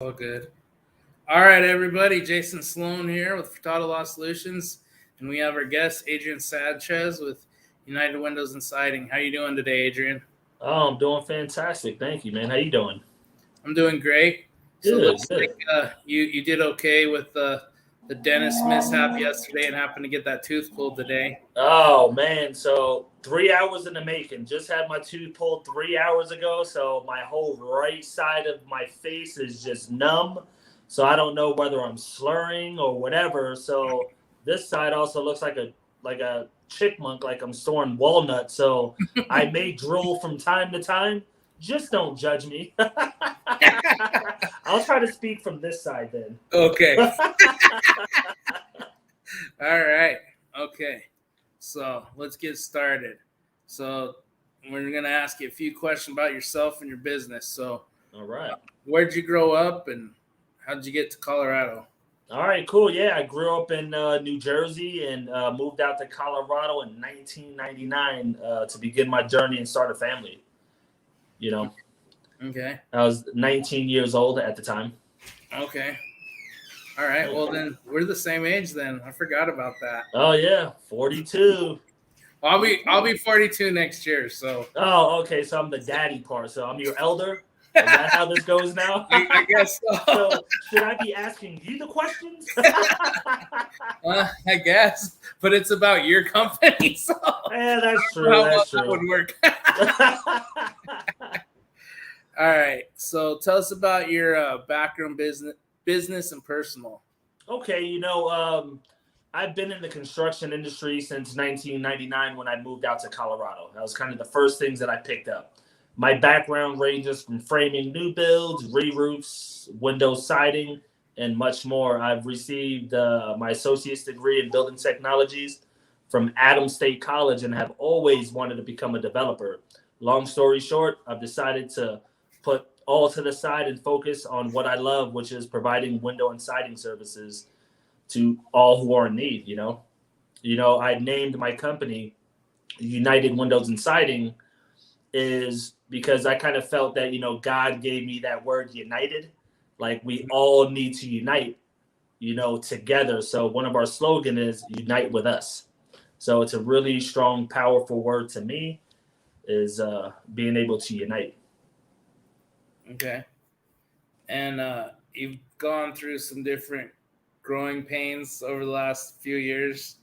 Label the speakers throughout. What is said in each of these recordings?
Speaker 1: All good. All right, everybody. Jason Sloan here with Furtado Law Solutions, and we have our guest Adrian Sanchez with United Windows and Siding. How you doing today, Adrian?
Speaker 2: Oh, I'm doing fantastic. Thank you, man. How you doing?
Speaker 1: I'm doing great. So it
Speaker 2: Good,
Speaker 1: looks like
Speaker 2: good.
Speaker 1: you did okay with the dentist mishap yesterday and happened to get that tooth pulled today.
Speaker 2: Oh man, so 3 hours in the making. Just had my tooth pulled 3 hours ago, so my whole right side of my face is just numb. So I don't know whether I'm slurring or whatever. So this side also looks like a chipmunk, like I'm storing walnuts. So I may drool from time to time. Just don't judge me. I'll try to speak from this side then.
Speaker 1: Okay. All right. Okay. So let's get started. So we're gonna ask you a few questions about yourself and your business. So
Speaker 2: All right.
Speaker 1: where'd you grow up and how'd you get to Colorado?
Speaker 2: All right, cool. Yeah, I grew up in New Jersey and moved out to Colorado in 1999 to begin my journey and start a family. You know,
Speaker 1: Okay.
Speaker 2: I was 19 years old at the time.
Speaker 1: Okay. All right. Well, then we're the same age. Then I forgot about that.
Speaker 2: Oh yeah, 42.
Speaker 1: I'll be 42 next year. So
Speaker 2: Oh, okay. So I'm the daddy part. So I'm your elder. Is that how this goes now?
Speaker 1: I guess so.
Speaker 2: So should I be asking you the questions?
Speaker 1: I guess, but it's about your company, so
Speaker 2: Yeah, that's
Speaker 1: I don't
Speaker 2: true.
Speaker 1: know how well
Speaker 2: That's
Speaker 1: that
Speaker 2: true.
Speaker 1: would work. All right. So tell us about your background, business and personal.
Speaker 2: Okay, I've been in the construction industry since 1999 when I moved out to Colorado. That was kind of the first things that I picked up. My background ranges from framing new builds, re-roofs, window siding, and much more. I've received my associate's degree in building technologies from Adams State College and have always wanted to become a developer. Long story short, I've decided to put all to the side and focus on what I love, which is providing window and siding services to all who are in need. I named my company United Windows and Siding is because I kind of felt that God gave me that word united, like we all need to unite, together. So one of our slogan is unite with us. So it's a really strong, powerful word to me is being able to unite.
Speaker 1: Okay. And you've gone through some different growing pains over the last few years.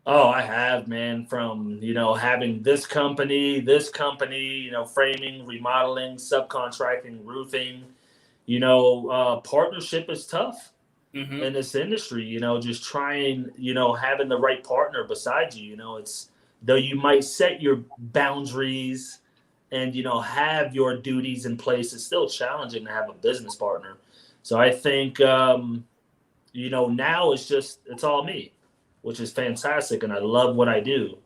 Speaker 2: Oh, I have, man, from, having this company, framing, remodeling, subcontracting, roofing, partnership is tough
Speaker 1: Mm-hmm.
Speaker 2: in this industry, just trying, having the right partner beside you, it's though you might set your boundaries and, have your duties in place, it's still challenging to have a business partner. So I think, now it's all me, which is fantastic. And I love what I do.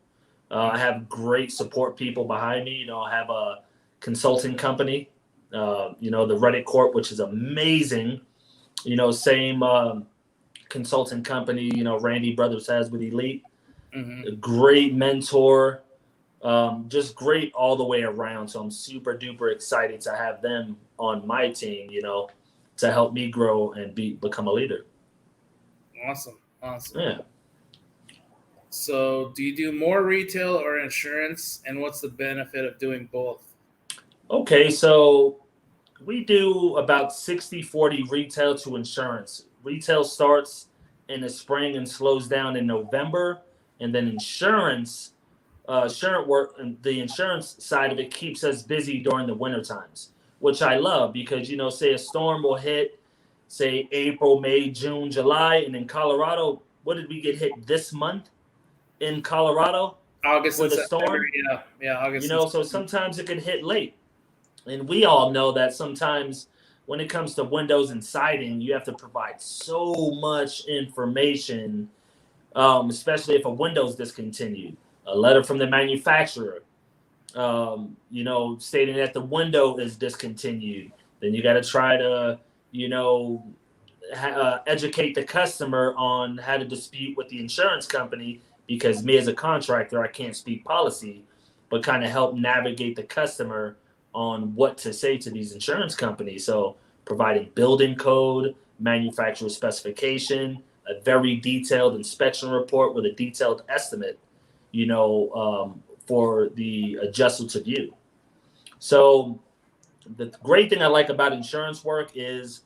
Speaker 2: I have great support people behind me. I have a consulting company, the Reddit Corp, which is amazing. Same consulting company, Randy Brothers has with Elite.
Speaker 1: Mm-hmm.
Speaker 2: A great mentor, just great all the way around. So I'm super duper excited to have them on my team, to help me grow and become a leader.
Speaker 1: Awesome. Awesome.
Speaker 2: Yeah.
Speaker 1: So, do you do more retail or insurance? And what's the benefit of doing both?
Speaker 2: Okay, so we do about 60-40 retail to insurance. Retail starts in the spring and slows down in November, and then insurance work, the insurance side of it keeps us busy during the winter times, which I love because say a storm will hit, say April, May, June, July, and in Colorado, what did we get hit this month in Colorado
Speaker 1: August and
Speaker 2: with a
Speaker 1: September.
Speaker 2: storm?
Speaker 1: Yeah, August and
Speaker 2: So
Speaker 1: September.
Speaker 2: sometimes it can hit late. And we all know that sometimes when it comes to windows and siding, you have to provide so much information, especially if a window's discontinued. A letter from the manufacturer, stating that the window is discontinued. Then you got to try to, you know, educate the customer on how to dispute with the insurance company because me as a contractor, I can't speak policy, but kind of help navigate the customer on what to say to these insurance companies. So providing building code, manufacturer specification, a very detailed inspection report with a detailed estimate, for the adjuster to view. So the great thing I like about insurance work is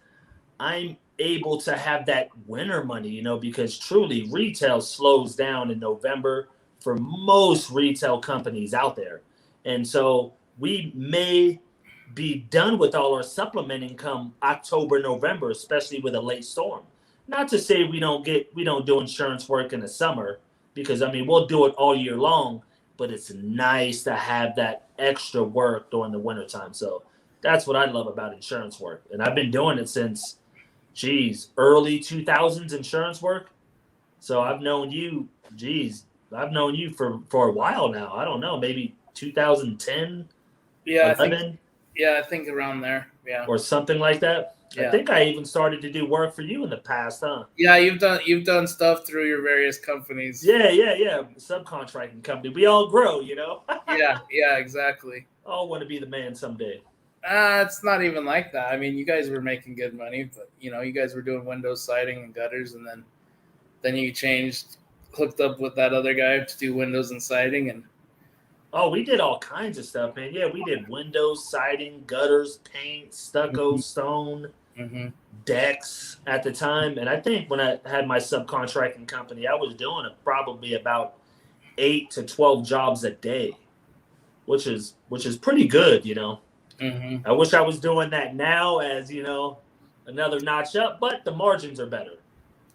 Speaker 2: I'm able to have that winter money, because truly retail slows down in November for most retail companies out there. And so we may be done with all our supplementing come October, November, especially with a late storm. Not to say we don't do insurance work in the summer, because we'll do it all year long, but it's nice to have that extra work during the wintertime. So that's what I love about insurance work. And I've been doing it since early 2000s insurance work. So I've known you for a while now. I don't know, maybe 2010,
Speaker 1: Yeah,
Speaker 2: 11,
Speaker 1: I think around there. Yeah.
Speaker 2: or something like that.
Speaker 1: Yeah.
Speaker 2: I think I even started to do work for you in the past, huh?
Speaker 1: Yeah, you've done stuff through your various companies.
Speaker 2: Yeah. Subcontracting company. We all grow,
Speaker 1: Yeah, exactly.
Speaker 2: All want to be the man someday.
Speaker 1: It's not even like that. You guys were making good money, but you guys were doing window siding and gutters, and then you hooked up with that other guy to do windows and siding, and
Speaker 2: we did all kinds of stuff, man. Yeah, we did windows, siding, gutters, paint, stucco, stone, decks at the time. And I think when I had my subcontracting company, I was doing probably about 8 to 12 jobs a day, which is pretty good, I wish I was doing that now as, another notch up, but the margins are better.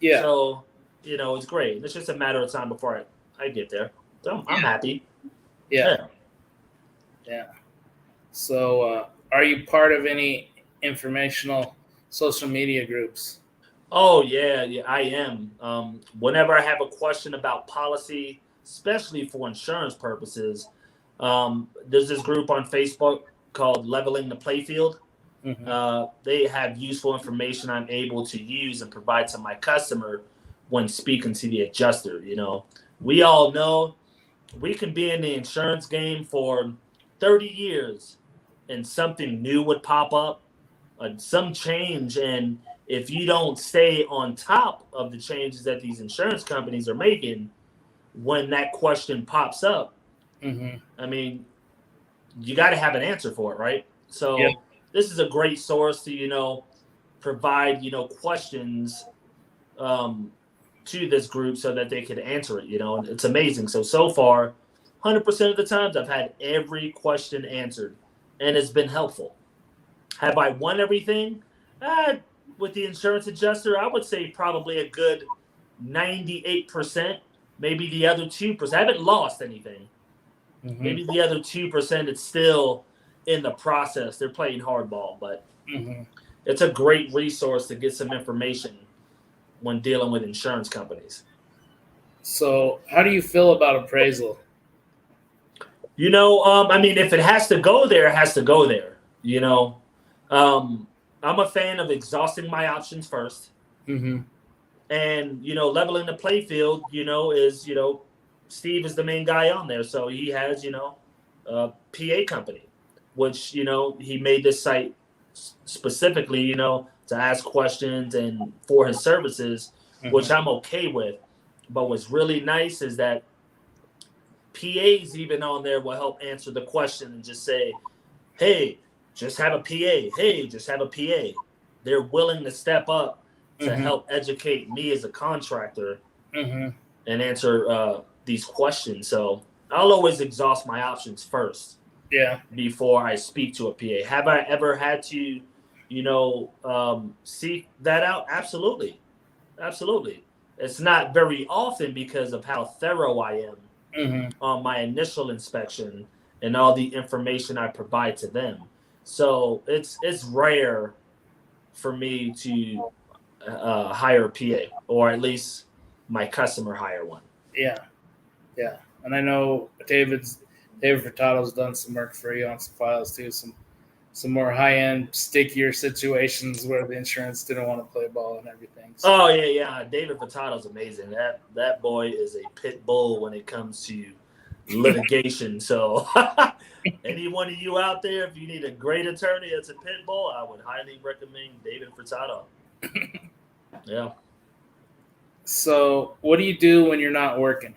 Speaker 1: Yeah.
Speaker 2: So, it's great. It's just a matter of time before I get there. So I'm happy.
Speaker 1: Yeah. So, are you part of any informational social media groups?
Speaker 2: Oh, yeah, I am. Whenever I have a question about policy, especially for insurance purposes, there's this group on Facebook called Leveling the Playfield. They have useful information I'm able to use and provide to my customer when speaking to the adjuster. We all know we can be in the insurance game for 30 years and something new would pop up, some change. And if you don't stay on top of the changes that these insurance companies are making, when that question pops up, you got to have an answer for it, right? So this is a great source to, provide, questions to this group so that they could answer it, and it's amazing. So far, 100% of the times I've had every question answered, and it's been helpful. Have I won everything? With the insurance adjuster, I would say probably a good 98%, maybe the other 2%. I haven't lost anything. Maybe the other 2%, it's still in the process. They're playing hardball, but it's a great resource to get some information when dealing with insurance companies. So
Speaker 1: how do you feel about appraisal?
Speaker 2: If it has to go there, it has to go there. I'm a fan of exhausting my options first. And, leveling the playfield, is, Steve is the main guy on there. So he has, a PA company, which, he made this site specifically, to ask questions and for his services, which I'm okay with. But what's really nice is that PAs even on there will help answer the question and just say, hey, just have a PA. Hey, just have a PA. They're willing to step up to help educate me as a contractor and answer these questions. So I'll always exhaust my options first. Before I speak to a PA. Have I ever had to, seek that out? Absolutely. It's not very often because of how thorough I am on my initial inspection and all the information I provide to them. So it's rare for me to hire a PA, or at least my customer hire one.
Speaker 1: Yeah. And I know David Furtado's done some work for you on some files too, some more high-end, stickier situations where the insurance didn't want to play ball and everything.
Speaker 2: So. Oh, yeah. David Furtado's amazing. That boy is a pit bull when it comes to litigation. So Any one of you out there, if you need a great attorney that's a pit bull, I would highly recommend David Furtado. Yeah.
Speaker 1: So, what do you do when you're not working?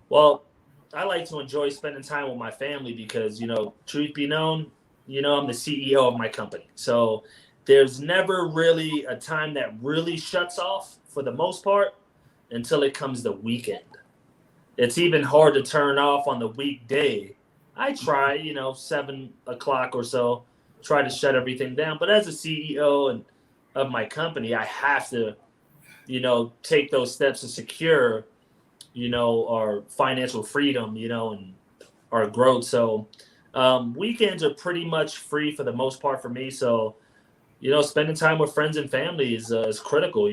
Speaker 2: Well, I like to enjoy spending time with my family because, truth be known, I'm the CEO of my company. So there's never really a time that really shuts off for the most part until it comes the weekend. It's even hard to turn off on the weekday. I try, 7 o'clock or so, try to shut everything down. But as a CEO and of my company, I have to, take those steps to secure, our financial freedom, and our growth. So weekends are pretty much free for the most part for me. So, spending time with friends and family is critical.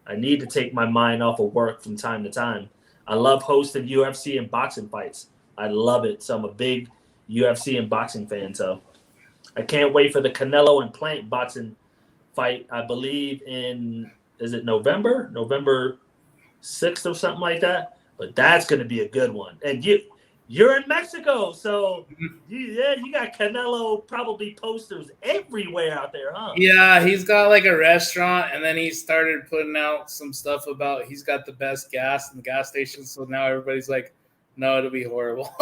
Speaker 2: I need to take my mind off of work from time to time. I love hosting UFC and boxing fights. I love it. So I'm a big UFC and boxing fan. So I can't wait for the Canelo and Plant boxing fight. I believe is it November 6th or something like that. But that's going to be a good one. And you're in Mexico, so you got Canelo probably posters everywhere out there, huh?
Speaker 1: Yeah, he's got like a restaurant, and then he started putting out some stuff about he's got the best gas in the gas station. So now everybody's like, "No, it'll be horrible."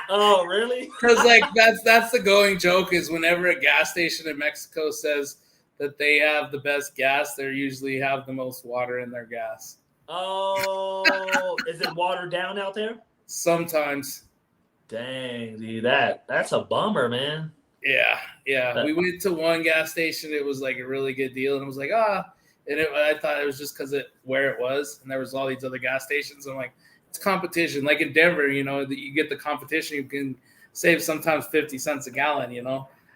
Speaker 2: Oh, really?
Speaker 1: Because like that's the going joke is whenever a gas station in Mexico says that they have the best gas, they usually have the most water in their gas.
Speaker 2: Oh, is it watered down out there?
Speaker 1: Sometimes.
Speaker 2: Dang, dude, that's a bummer, man.
Speaker 1: Yeah. We went to one gas station. It was like a really good deal, and it was like and I thought it was just because where it was, and there was all these other gas stations. I'm like, it's competition. Like in Denver, you get the competition. You can save sometimes 50 cents a gallon.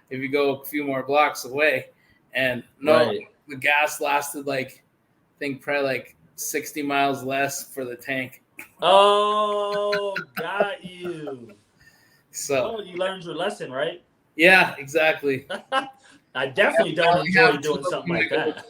Speaker 1: If you go a few more blocks away, and
Speaker 2: Right.
Speaker 1: The gas lasted like I think probably like 60 miles less for the tank.
Speaker 2: Oh, got you.
Speaker 1: So
Speaker 2: Well, you learned your lesson, right?
Speaker 1: yeah, exactly.
Speaker 2: I definitely don't enjoy doing something like that.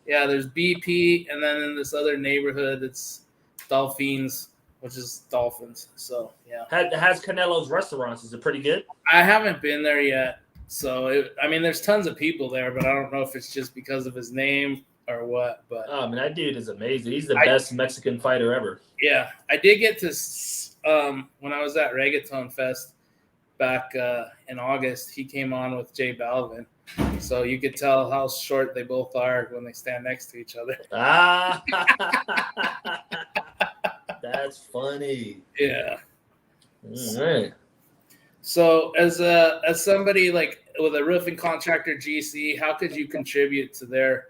Speaker 1: Yeah, there's BP, and then in this other neighborhood, it's Dolphins, which is dolphins. So yeah,
Speaker 2: Has Canelo's restaurants? Is it pretty good?
Speaker 1: I haven't been there yet. So there's tons of people there, but I don't know if it's just because of his name or what. But
Speaker 2: that dude is amazing. He's the best Mexican fighter ever.
Speaker 1: Yeah, I did get to when I was at Reggaeton Fest back in August. He came on with J Balvin, so you could tell how short they both are when they stand next to each other.
Speaker 2: That's funny.
Speaker 1: Yeah.
Speaker 2: All right.
Speaker 1: So as somebody like with a roofing contractor GC, how could you contribute to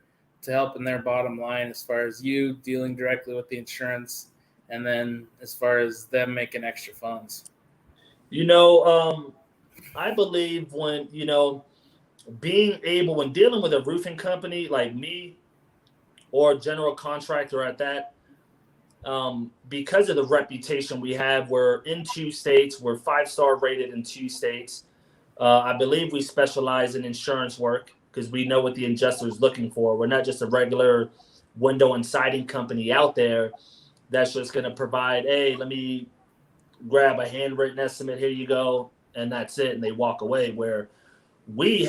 Speaker 1: helping their bottom line as far as you dealing directly with the insurance, and then as far as them making extra funds?
Speaker 2: I believe when when dealing with a roofing company like me or a general contractor at that, because of the reputation we have, we're in 2 states. We're 5-star rated in 2 states. I believe we specialize in insurance work because we know what the adjuster is looking for. We're not just a regular window and siding company out there that's just going to provide, hey, let me grab a handwritten estimate, here you go, and that's it, and they walk away. Where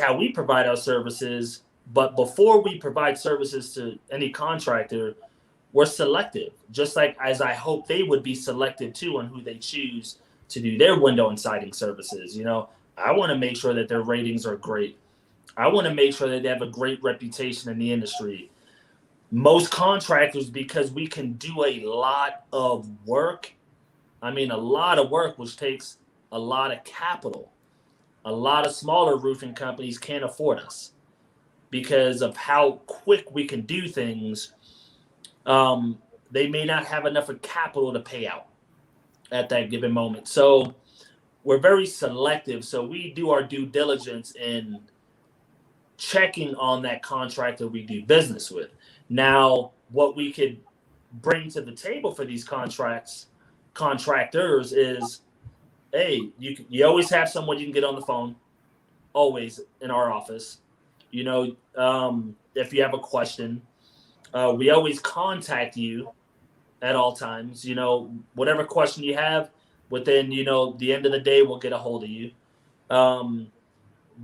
Speaker 2: how we provide our services, but before we provide services to any contractor, we're selective, just like as I hope they would be selective too on who they choose to do their window and siding services. I want to make sure that their ratings are great. I want to make sure that they have a great reputation in the industry. Most contractors, because we can do a lot of work, which takes a lot of capital. A lot of smaller roofing companies can't afford us because of how quick we can do things. They may not have enough of capital to pay out at that given moment. So we're very selective. So we do our due diligence in checking on that contractor we do business with. Now, what we could bring to the table for these contractors is, hey, you always have someone you can get on the phone, always in our office. If you have a question, we always contact you at all times. Whatever question you have, within, the end of the day, we'll get a hold of you.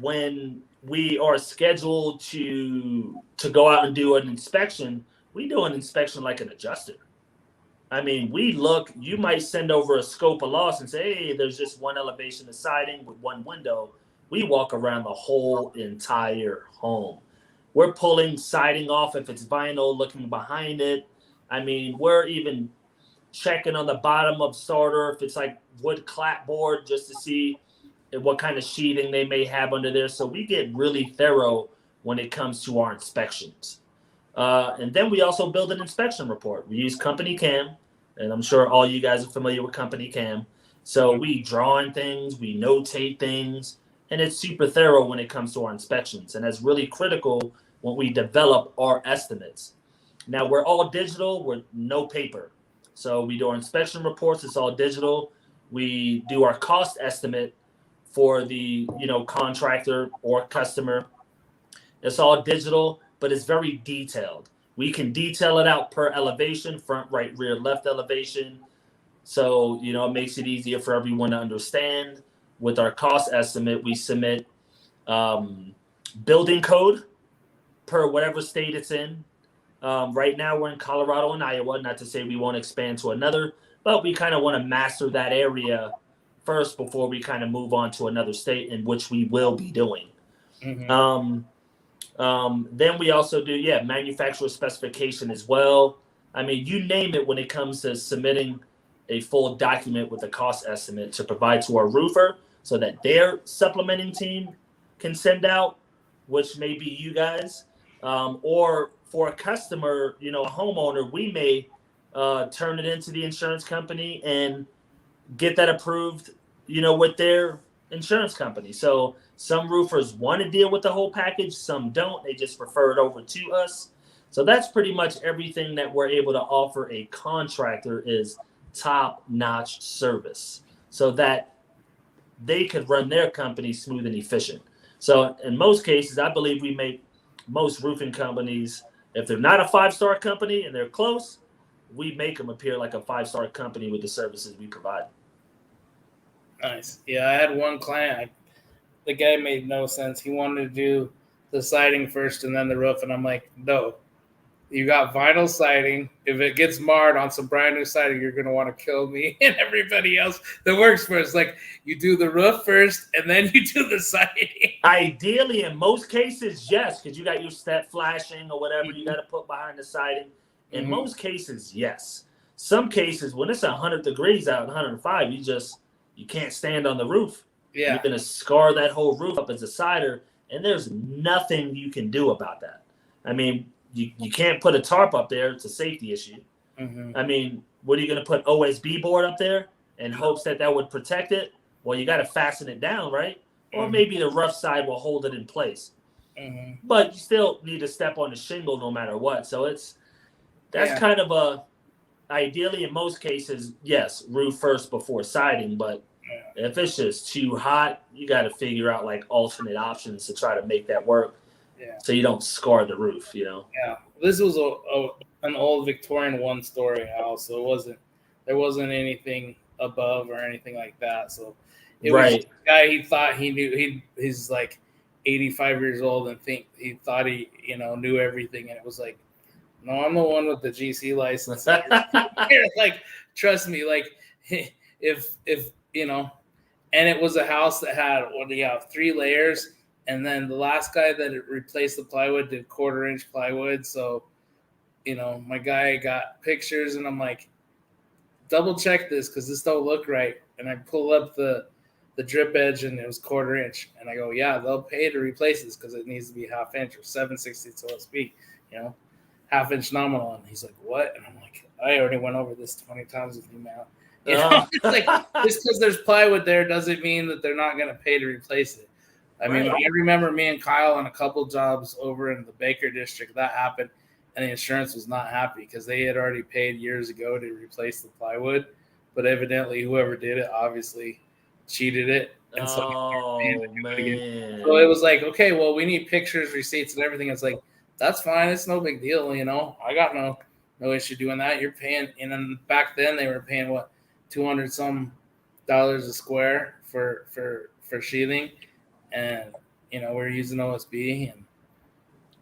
Speaker 2: When we are scheduled to go out and do an inspection, we do an inspection like an adjuster. I mean, you might send over a scope of loss and say, hey, there's just one elevation of siding with one window. We walk around the whole entire home. We're pulling siding off if it's vinyl, looking behind it. I mean, we're even checking on the bottom of starter if it's like wood clapboard just to see what kind of sheathing they may have under there. So we get really thorough when it comes to our inspections. And then we also build an inspection report. We use Company Cam, and I'm sure all you guys are familiar with Company Cam. So we draw in things, we notate things, and it's super thorough when it comes to our inspections. And that's really critical when we develop our estimates. Now, we're all digital, we're no paper. So we do our inspection reports, it's all digital. We do our cost estimate for the contractor or customer. It's all digital, but it's very detailed. We can detail it out per elevation, front, right, rear, left elevation. So, it makes it easier for everyone to understand. With our cost estimate, we submit building code per whatever state it's in. Right now, we're in Colorado and Iowa, not to say we won't expand to another, but we kind of want to master that area first before we kind of move on to another state, in which we will be doing. Mm-hmm. Then we also do, manufacturer specification as well. I mean, you name it when it comes to submitting a full document with a cost estimate to provide to our roofer so that their supplementing team can send out, which may be you guys, or for a customer, a homeowner, we may turn it into the insurance company and get that approved, with their insurance company. So some roofers want to deal with the whole package, some don't. They just refer it over to us. So that's pretty much everything that we're able to offer a contractor is top-notch service so that they could run their company smooth and efficient. So in most cases, I believe we make most roofing companies, if they're not a 5-star company and they're close, we make them appear like a 5-star company with the services we provide.
Speaker 1: Nice. Yeah, I had one client. The guy made no sense. He wanted to do the siding first and then the roof, and I'm like, no. You got vinyl siding. If it gets marred on some brand new siding, you're going to want to kill me and everybody else that works for us. Like, you do the roof first, and then you do the siding.
Speaker 2: Ideally, in most cases, yes, because you got your step flashing or whatever you got to put behind the siding. In most cases, yes. Some cases, when it's 100 degrees out, 105, you can't stand on the roof. Yeah. You're going to scar that whole roof up as a cider, and there's nothing you can do about that. I mean, you can't put a tarp up there. It's a safety issue. Mm-hmm. I mean, what are you going to put OSB board up there in hopes that would protect it? Well, you got to fasten it down, right? Mm-hmm. Or maybe the rough side will hold it in place. Mm-hmm. But you still need to step on the shingle no matter what. So that's kind of ideally in most cases, yes, roof first before siding. But if it's just too hot, you got to figure out like alternate options to try to make that work. Yeah. So you don't scar the roof, Yeah.
Speaker 1: This was an old Victorian one-story house, so there wasn't anything above or anything like that. So it was a guy he thought he knew. He's like 85 years old and he thought he knew everything, and it was like, no, I'm the one with the GC license. Like, trust me, like if and it was a house that had 3 layers. And then the last guy that replaced the plywood did 1/4-inch plywood. So, my guy got pictures, and I'm like, double check this because this don't look right. And I pull up the drip edge, and it was 1/4-inch. And I go, yeah, they'll pay to replace this because it needs to be 1/2 inch or 7/16 OSB, 1/2 inch nominal. And he's like, what? And I'm like, I already went over this 20 times with you, man. It's like, just because there's plywood there doesn't mean that they're not going to pay to replace it. I mean, I remember me and Kyle on a couple jobs over in the Baker district that happened, and the insurance was not happy because they had already paid years ago to replace the plywood, but evidently whoever did it obviously cheated it. And so man. So it was like, okay, well, we need pictures, receipts, and everything. It's like, that's fine. It's no big deal, I got no issue doing that. You're paying, and then back then they were paying what, 200 some a square for sheathing, and we're using OSB and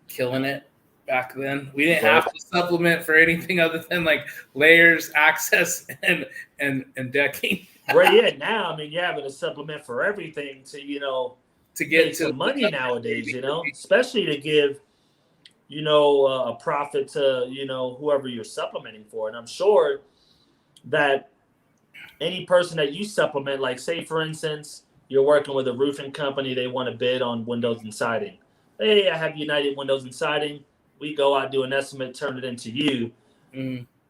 Speaker 1: killing it. Back then, we didn't have to supplement for anything other than like layers, access, and decking.
Speaker 2: Right, yeah. Now, I mean, you're having to supplement for everything to
Speaker 1: get
Speaker 2: make
Speaker 1: to
Speaker 2: some money nowadays. Especially to give a profit to whoever you're supplementing for. And I'm sure that any person that you supplement, like say for instance, you're working with a roofing company, they want to bid on windows and siding. Hey, I have United Windows and Siding. We go out, do an estimate, turn it into you.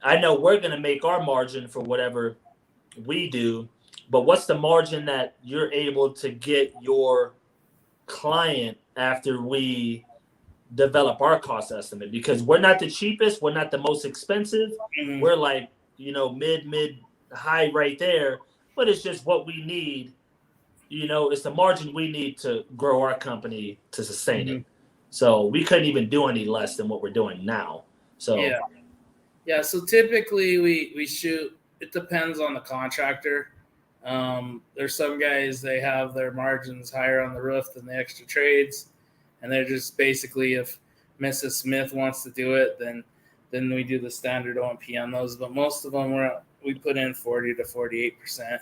Speaker 2: I know we're going to make our margin for whatever we do, but what's the margin that you're able to get your client after we develop our cost estimate? Because we're not the cheapest, we're not the most expensive. We're like, mid high right there, but it's just what we need. It's the margin we need to grow our company to sustain it. So we couldn't even do any less than what we're doing now. So
Speaker 1: yeah. So typically we shoot. It depends on the contractor. There's some guys, they have their margins higher on the roof than the extra trades, and they're just basically, if Mrs. Smith wants to do it, then we do the standard O&P on those. But most of them we put in 40 to 48%.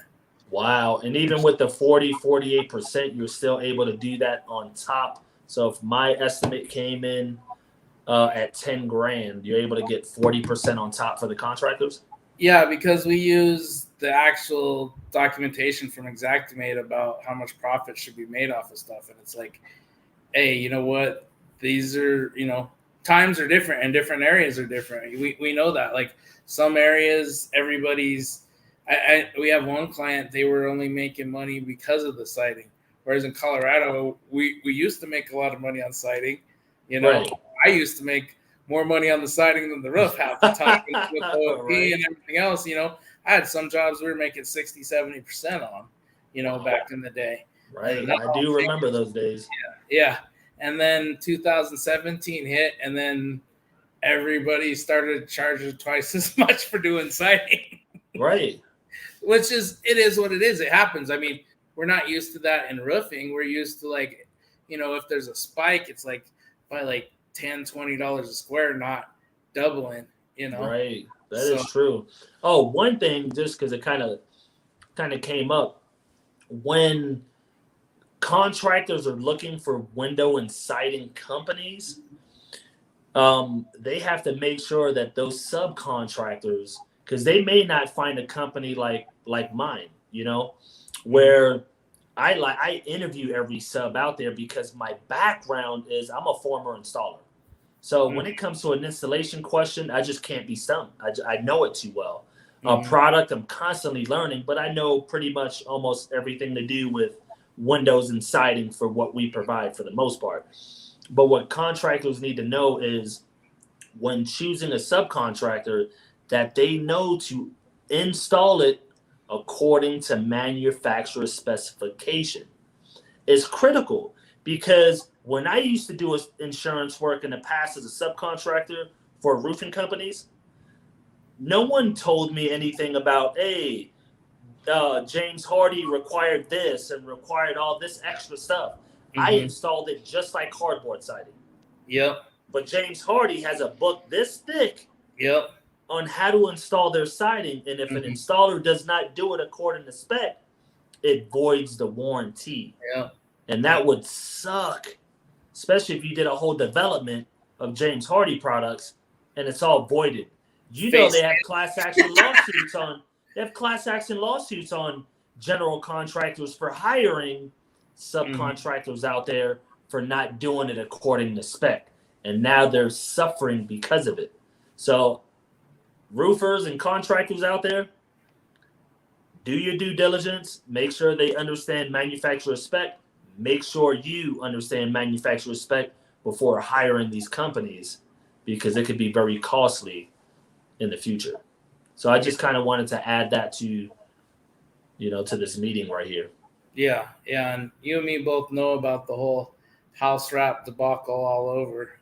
Speaker 2: Wow. And even with the 48%, you're still able to do that on top. So if my estimate came in at 10 grand, you're able to get 40% on top for the contractors?
Speaker 1: Yeah, because we use the actual documentation from Xactimate about how much profit should be made off of stuff. And it's like, hey, you know what? These are, times are different and different areas are different. We know that. Like some areas, we have one client, they were only making money because of the siding. Whereas in Colorado, we used to make a lot of money on siding.
Speaker 2: Right.
Speaker 1: I used to make more money on the siding than the roof half the time with OSB
Speaker 2: Right.
Speaker 1: and everything else. I had some jobs we were making 60, 70% on, back in the day.
Speaker 2: Right. I do remember those days.
Speaker 1: Yeah. And then 2017 hit, and then everybody started charging twice as much for doing siding.
Speaker 2: Right.
Speaker 1: Which it is what it is. It happens. I mean, we're not used to that in roofing. We're used to if there's a spike, it's like by like $10, $20 a square, not doubling,
Speaker 2: Right. That is true. Oh, one thing, just because it kind of came up, when contractors are looking for window and siding companies, they have to make sure that those subcontractors, because they may not find a company like mine, where I interview every sub out there because my background is I'm a former installer. So when it comes to an installation question, I just can't be stumped. I know it too well. Product, I'm constantly learning, but I know pretty much almost everything to do with windows and siding for what we provide for the most part. But what contractors need to know is when choosing a subcontractor, that they know to install it according to manufacturer specification. Is critical, because when I used to do insurance work in the past as a subcontractor for roofing companies, no one told me anything about, hey, James Hardy required this and required all this extra stuff. I installed it just like cardboard siding.
Speaker 1: Yep.
Speaker 2: But James Hardy has a book this thick.
Speaker 1: Yep.
Speaker 2: On how to install their siding, and if an installer does not do it according to spec, it voids the warranty.
Speaker 1: Yeah.
Speaker 2: And that would suck, especially if you did a whole development of James Hardy products and it's all voided. They have class action lawsuits on. They have class action lawsuits on general contractors for hiring subcontractors out there for not doing it according to spec, and now they're suffering because of it. So, roofers and contractors out there, do your due diligence. Make sure they understand manufacturer spec. Make sure you understand manufacturer spec before hiring these companies, because it could be very costly in the future. So I just kind of wanted to add that to this meeting right here.
Speaker 1: Yeah. And you and me both know about the whole house wrap debacle all over,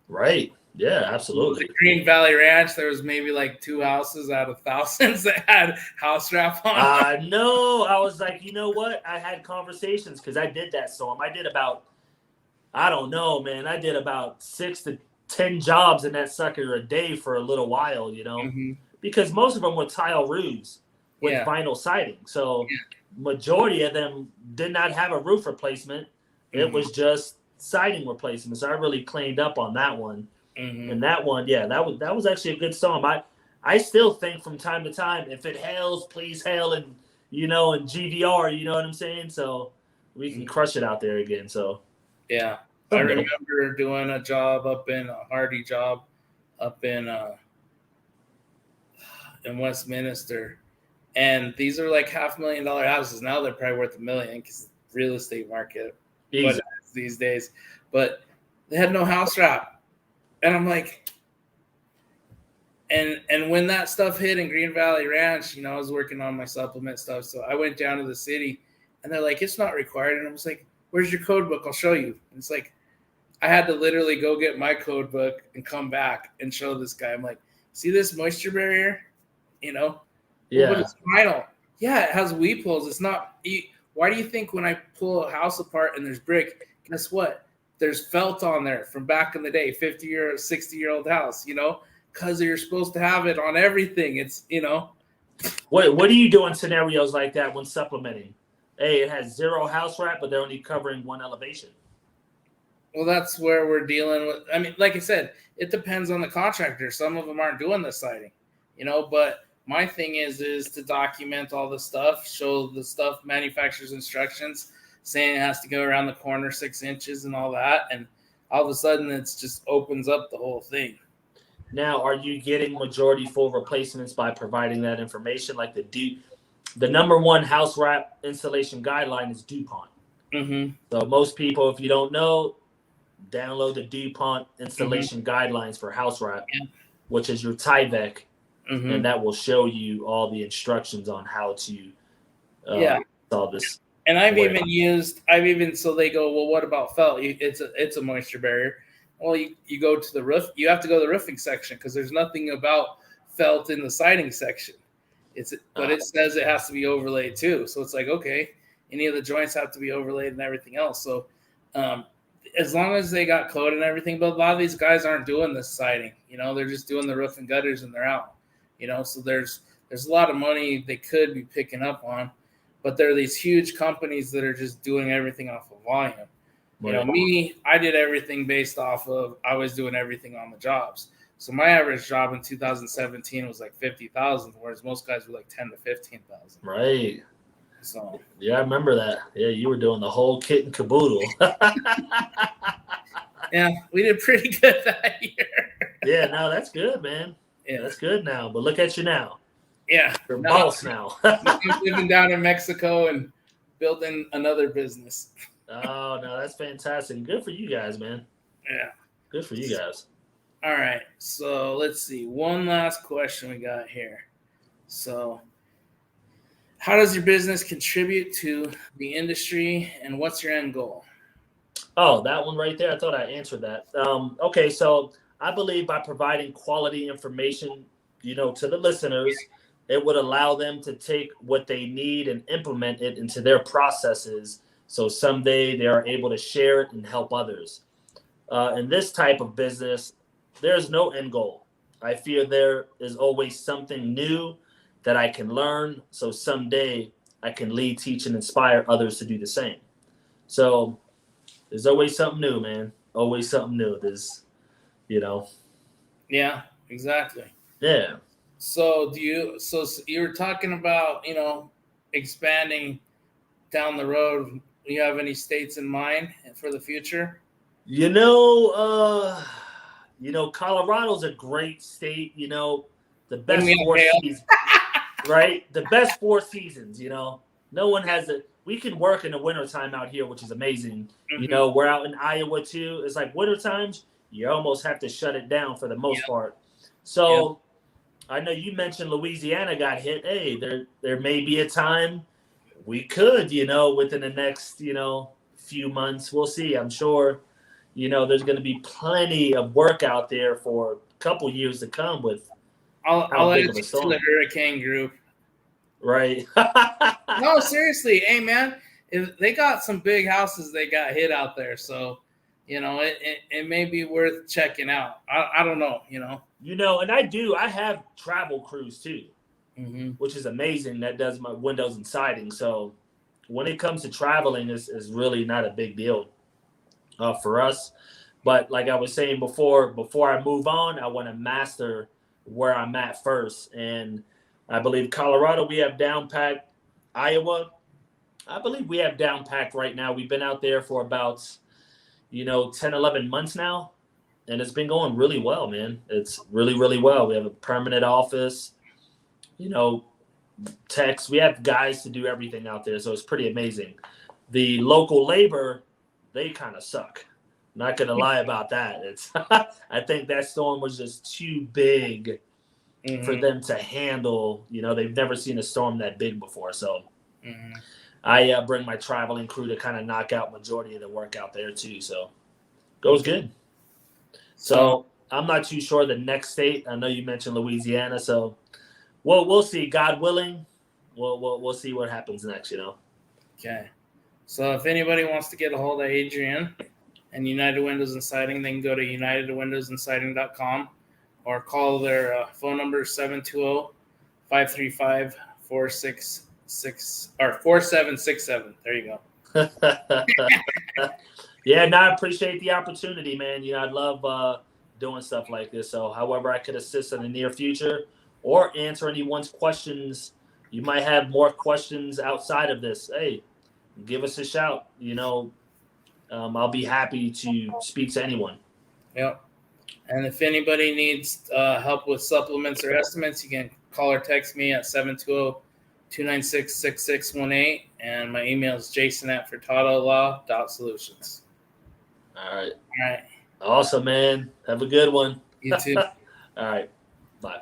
Speaker 2: Right. Yeah,
Speaker 1: The
Speaker 2: absolutely.
Speaker 1: Green Valley Ranch, there was maybe like 2 houses out of thousands that had house wrap on them.
Speaker 2: No, I was like, you know what? I had conversations because I did that storm. I did about, I don't know, man. I did about 6 to 10 jobs in that sucker a day for a little while,
Speaker 1: Mm-hmm.
Speaker 2: because most of them were tile roofs with
Speaker 1: Yeah.
Speaker 2: vinyl siding. So majority of them did not have a roof replacement. It
Speaker 1: Mm-hmm.
Speaker 2: was just siding replacement. So I really cleaned up on that one.
Speaker 1: Mm-hmm.
Speaker 2: And that one, yeah, that was actually a good storm. I still think from time to time, if it hails, please hail and and GVR, you know what I'm saying? So we can crush it out there again. So
Speaker 1: Yeah. I
Speaker 2: someday.
Speaker 1: remember doing a job a Hardy job up in Westminster. And these are like $500,000 houses. Now they're probably worth $1 million because real estate market, what
Speaker 2: Easy.
Speaker 1: it is these days. But they had no house wrap. And I'm like, and when that stuff hit in Green Valley Ranch, I was working on my supplement stuff. So I went down to the city and they're like, it's not required. And I was like, where's your code book? I'll show you. And it's like, I had to literally go get my code book and come back and show this guy. I'm like, see this moisture barrier? Well, but
Speaker 2: Yeah.
Speaker 1: it's vinyl. Yeah, it has weep holes. It's not. Why do you think when I pull a house apart and there's brick, guess what? There's felt on there from back in the day, 50-year, 60-year-old house. Because you're supposed to have it on everything. It's
Speaker 2: What do you do in scenarios like that when supplementing? Hey, it has zero house wrap, but they're only covering one elevation.
Speaker 1: Well, that's where we're dealing with. I mean, like I said, it depends on the contractor. Some of them aren't doing the siding, but my thing is to document all the stuff, show the stuff, manufacturer's instructions, saying it has to go around the corner 6 inches and all that. And all of a sudden it just opens up the whole thing.
Speaker 2: Now, are you getting majority full replacements by providing that information? Like the number one house wrap installation guideline is DuPont.
Speaker 1: Mm-hmm.
Speaker 2: So most people, if you don't know, download the DuPont installation
Speaker 1: Mm-hmm.
Speaker 2: guidelines for house wrap,
Speaker 1: Yeah.
Speaker 2: which is your Tyvek,
Speaker 1: Mm-hmm.
Speaker 2: and that will show you all the instructions on how to install this.
Speaker 1: And so they go, well, what about felt? It's a moisture barrier. Well, you go to the roof. You have to go to the roofing section because there's nothing about felt in the siding section. But it says it has to be overlaid too. So it's like, okay, any of the joints have to be overlaid and everything else. So as long as they got code and everything, but a lot of these guys aren't doing this siding. They're just doing the roof and gutters and they're out. So there's a lot of money they could be picking up on, but there are these huge companies that are just doing everything off of volume.
Speaker 2: Right.
Speaker 1: Me, I did everything based off of I was doing everything on the jobs. So my average job in 2017 was like 50,000, whereas most guys were like 10 to 15,000.
Speaker 2: Right.
Speaker 1: So
Speaker 2: yeah, I remember that. Yeah, you were doing the whole kit and caboodle.
Speaker 1: yeah, we did pretty good that year.
Speaker 2: Yeah, no, that's good, man.
Speaker 1: Yeah,
Speaker 2: that's good now. But look at you now.
Speaker 1: Yeah,
Speaker 2: you're boss now.
Speaker 1: I'm living down in Mexico and building another business.
Speaker 2: Oh no, that's fantastic. Good for you guys, man.
Speaker 1: Yeah,
Speaker 2: good for you guys.
Speaker 1: All right, so let's see. One last question we got here. So, how does your business contribute to the industry, and what's your end goal?
Speaker 2: Oh, that one right there. I thought I answered that. Okay, so I believe by providing quality information, to the listeners, it would allow them to take what they need and implement it into their processes. So someday they are able to share it and help others. In this type of business, there's no end goal. I fear there is always something new that I can learn. So someday I can lead, teach, and inspire others to do the same. So there's always something new, man. Always something new. There's,
Speaker 1: Yeah, exactly.
Speaker 2: Yeah.
Speaker 1: So you were talking about, expanding down the road. Do you have any states in mind for the future?
Speaker 2: Colorado's a great state, the best 4 seasons, right? The best 4 seasons, no one has it. We can work in the wintertime out here, which is amazing.
Speaker 1: Mm-hmm.
Speaker 2: We're out in Iowa too. It's like winter times, you almost have to shut it down for the most part. So I know you mentioned Louisiana got hit. Hey, there may be a time we could, within the next, few months. We'll see. I'm sure, there's going to be plenty of work out there for a couple years to come with
Speaker 1: I'll add
Speaker 2: big
Speaker 1: you
Speaker 2: of a
Speaker 1: to
Speaker 2: storm.
Speaker 1: the hurricane group.
Speaker 2: Right.
Speaker 1: No, seriously. Hey, man, if they got some big houses they got hit out there. So, it may be worth checking out. I don't know,
Speaker 2: And I have travel crews too,
Speaker 1: Mm-hmm.
Speaker 2: which is amazing. That does my windows and siding. So when it comes to traveling, is really not a big deal for us. But like I was saying before I move on, I want to master where I'm at first. And I believe Colorado, we have down packed. Iowa, I believe we have down packed right now. We've been out there for about, 10, 11 months now. And it's been going really well, man. It's really, really well. We have a permanent office, techs. We have guys to do everything out there. So it's pretty amazing. The local labor, they kind of suck. Not going to lie about that. It's I think that storm was just too big for them to handle. They've never seen a storm that big before. So I bring my traveling crew to kind of knock out majority of the work out there too. So goes good. So I'm not too sure the next state. I know you mentioned Louisiana. So we'll see. God willing, we'll see what happens next.
Speaker 1: Okay. So if anybody wants to get a hold of Adrian and United Windows and Siding, they can go to unitedwindowsandsiding.com or call their phone number 720-535-4767. There you go.
Speaker 2: Yeah, no, I appreciate the opportunity, man. I love doing stuff like this. So however I could assist in the near future or answer anyone's questions, you might have more questions outside of this. Hey, give us a shout. I'll be happy to speak to anyone.
Speaker 1: Yep. And if anybody needs help with supplements or estimates, you can call or text me at 720-296-6618. And my email is jason@furtadolaw.solutions.
Speaker 2: All right.
Speaker 1: All right.
Speaker 2: Awesome, man. Have a good one.
Speaker 1: You too.
Speaker 2: All right. Bye.